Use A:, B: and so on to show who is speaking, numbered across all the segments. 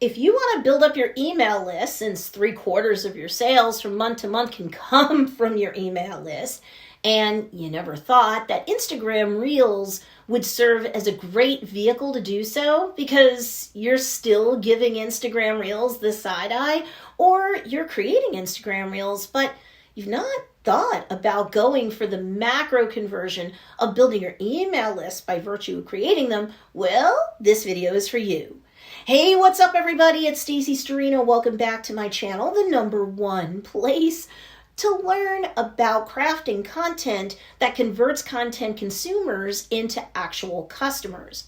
A: If you want to build up your email list, since 3/4 of your sales from month to month can come from your email list, and you never thought that Instagram Reels would serve as a great vehicle to do so because you're still giving Instagram Reels the side eye, or you're creating Instagram Reels, but you've not thought about going for the macro conversion of building your email list by virtue of creating them, well, this video is for you. Hey, what's up everybody? It's Stacey Storino. Welcome back to my channel, the #1 place to learn about crafting content that converts content consumers into actual customers.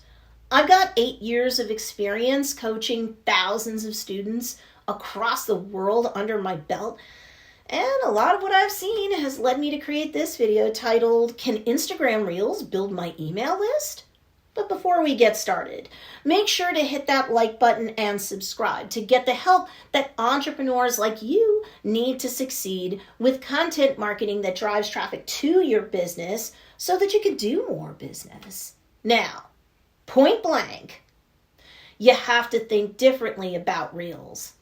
A: I've got 8 years of experience coaching thousands of students across the world under my belt, and a lot of what I've seen has led me to create this video titled, Can Instagram Reels Build My Email List? But before we get started, make sure to hit that like button and subscribe to get the help that entrepreneurs like you need to succeed with content marketing that drives traffic to your business so that you can do more business. Now, point blank, you have to think differently about Reels.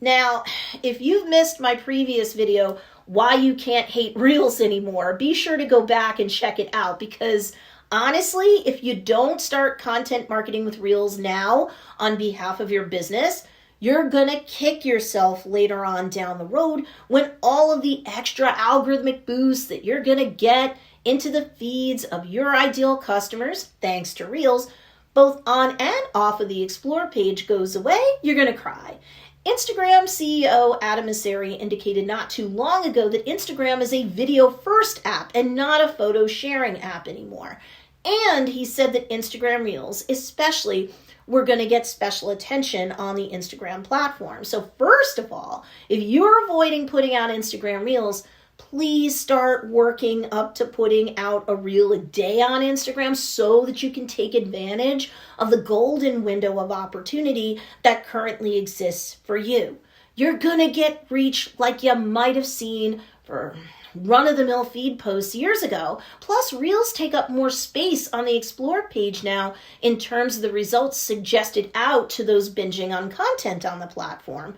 A: Now, if you've missed my previous video, why you can't hate Reels anymore, be sure to go back and check it out because honestly, if you don't start content marketing with Reels now on behalf of your business, you're gonna kick yourself later on down the road when all of the extra algorithmic boosts that you're gonna get into the feeds of your ideal customers, thanks to Reels, both on and off of the Explore page goes away, you're gonna cry. Instagram CEO Adam Mosseri indicated not too long ago that Instagram is a video-first app and not a photo-sharing app anymore. And he said that Instagram Reels, especially, were going to get special attention on the Instagram platform. So first of all, if you're avoiding putting out Instagram Reels, please start working up to putting out a reel a day on Instagram so that you can take advantage of the golden window of opportunity that currently exists for you. You're going to get reach like you might have seen for run-of-the-mill feed posts years ago. Plus, Reels take up more space on the Explore page now in terms of the results suggested out to those binging on content on the platform,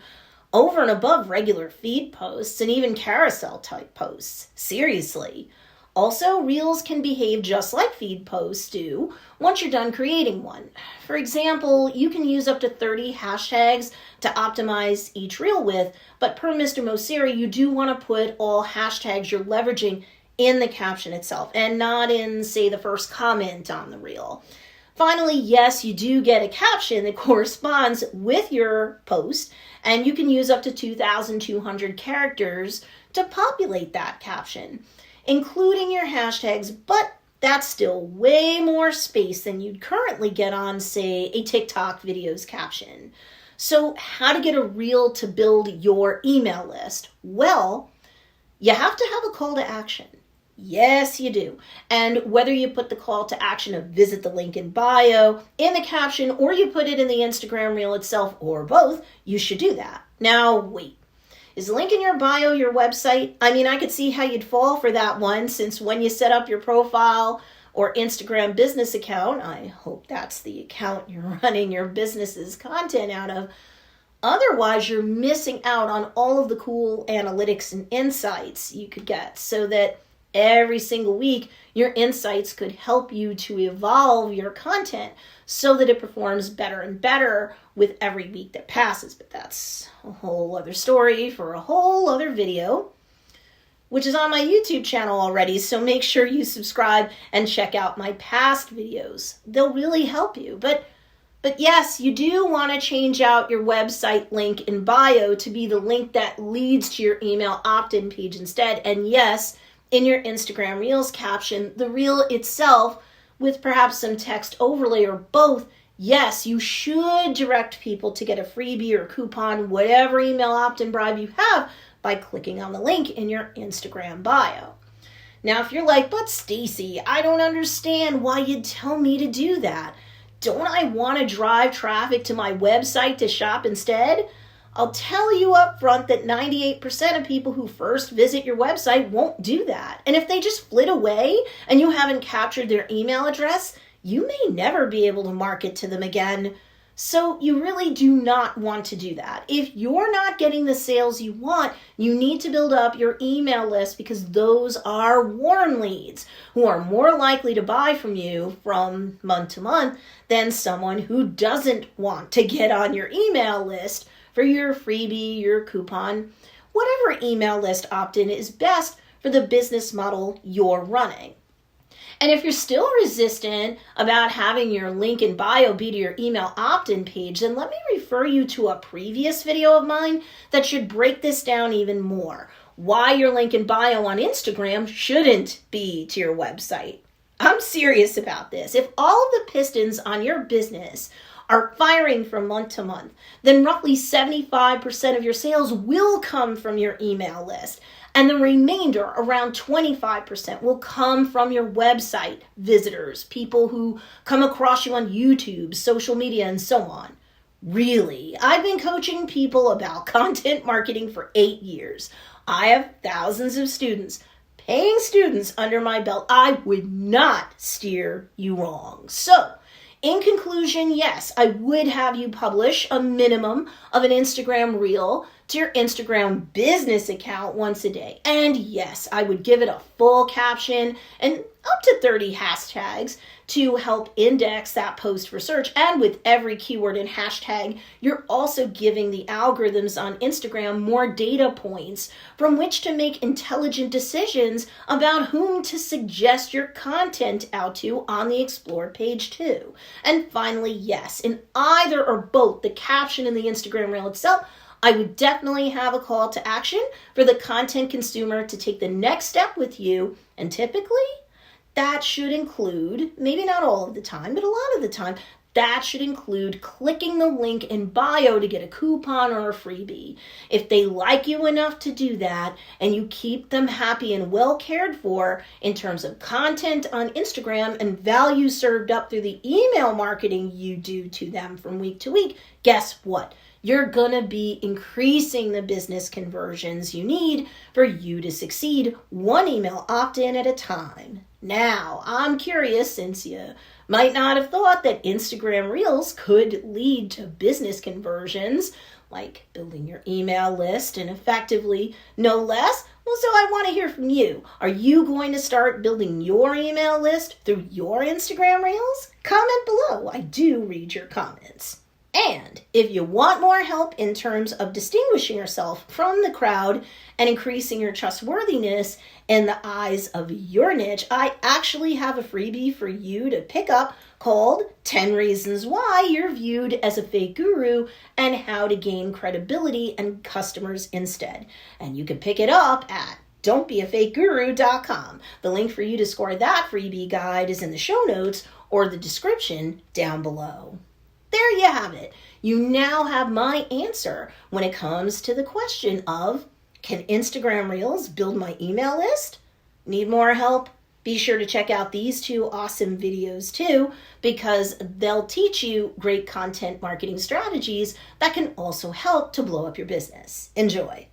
A: over and above regular feed posts and even carousel type posts. Seriously. Also, Reels can behave just like feed posts do once you're done creating one. For example, you can use up to 30 hashtags to optimize each reel with, but per Mr. Mosseri, you do want to put all hashtags you're leveraging in the caption itself and not in, say, the first comment on the reel. Finally, yes, you do get a caption that corresponds with your post, and you can use up to 2,200 characters to populate that caption, including your hashtags, but that's still way more space than you'd currently get on, say, a TikTok video's caption. So how to get a reel to build your email list? Well, you have to have a call to action. Yes, you do. And whether you put the call to action of visit the link in bio in the caption or you put it in the Instagram reel itself or both, you should do that. Now, wait. Is the link in your bio your website? I mean, I could see how you'd fall for that one since when you set up your profile or Instagram business account, I hope that's the account you're running your business's content out of, otherwise you're missing out on all of the cool analytics and insights you could get so that every single week, your insights could help you to evolve your content so that it performs better and better with every week that passes. But that's a whole other story for a whole other video, which is on my YouTube channel already. So make sure you subscribe and check out my past videos. They'll really help you. But yes, you do want to change out your website link in bio to be the link that leads to your email opt-in page instead. And yes, in your Instagram Reels caption, the reel itself with perhaps some text overlay or both, yes, you should direct people to get a freebie or coupon, whatever email opt-in bribe you have, by clicking on the link in your Instagram bio. Now, if you're like, but Stacey, I don't understand why you'd tell me to do that. Don't I want to drive traffic to my website to shop instead? I'll tell you up front that 98% of people who first visit your website won't do that. And if they just flit away and you haven't captured their email address, you may never be able to market to them again So you really do not want to do that. If you're not getting the sales you want, you need to build up your email list, because those are warm leads who are more likely to buy from you from month to month than someone who doesn't want to get on your email list for your freebie, your coupon, whatever email list opt-in is best for the business model you're running. And if you're still resistant about having your link in bio be to your email opt-in page, then let me refer you to a previous video of mine that should break this down even more. Why your link in bio on Instagram shouldn't be to your website. I'm serious about this. If all of the pistons on your business are firing from month to month, then roughly 75% of your sales will come from your email list. And the remainder, around 25%, will come from your website visitors, people who come across you on YouTube, social media, and so on. Really, I've been coaching people about content marketing for 8 years. I have thousands of students, paying students under my belt. I would not steer you wrong. So, in conclusion, yes, I would have you publish a minimum of an Instagram reel to your Instagram business account once a day. And yes, I would give it a full caption and up to 30 hashtags to help index that post for search. And with every keyword and hashtag, you're also giving the algorithms on Instagram more data points from which to make intelligent decisions about whom to suggest your content out to on the Explore page too. And finally, yes, in either or both the caption and the Instagram reel itself, I would definitely have a call to action for the content consumer to take the next step with you. And typically, that should include, maybe not all of the time, but a lot of the time, that should include clicking the link in bio to get a coupon or a freebie. If they like you enough to do that, and you keep them happy and well cared for in terms of content on Instagram and value served up through the email marketing you do to them from week to week, guess what? You're gonna be increasing the business conversions you need for you to succeed, one email opt-in at a time. Now, I'm curious, since you might not have thought that Instagram Reels could lead to business conversions, like building your email list and effectively no less. Well, so I want to hear from you. Are you going to start building your email list through your Instagram Reels? Comment below. I do read your comments. And if you want more help in terms of distinguishing yourself from the crowd and increasing your trustworthiness in the eyes of your niche, I actually have a freebie for you to pick up called 10 Reasons Why You're Viewed as a Fake Guru and How to Gain Credibility and Customers Instead. And you can pick it up at don'tbeafakeguru.com. The link for you to score that freebie guide is in the show notes or the description down below. There you have it. You now have my answer when it comes to the question of, can Instagram Reels build my email list? Need more help? Be sure to check out these two awesome videos too, because they'll teach you great content marketing strategies that can also help to blow up your business. Enjoy.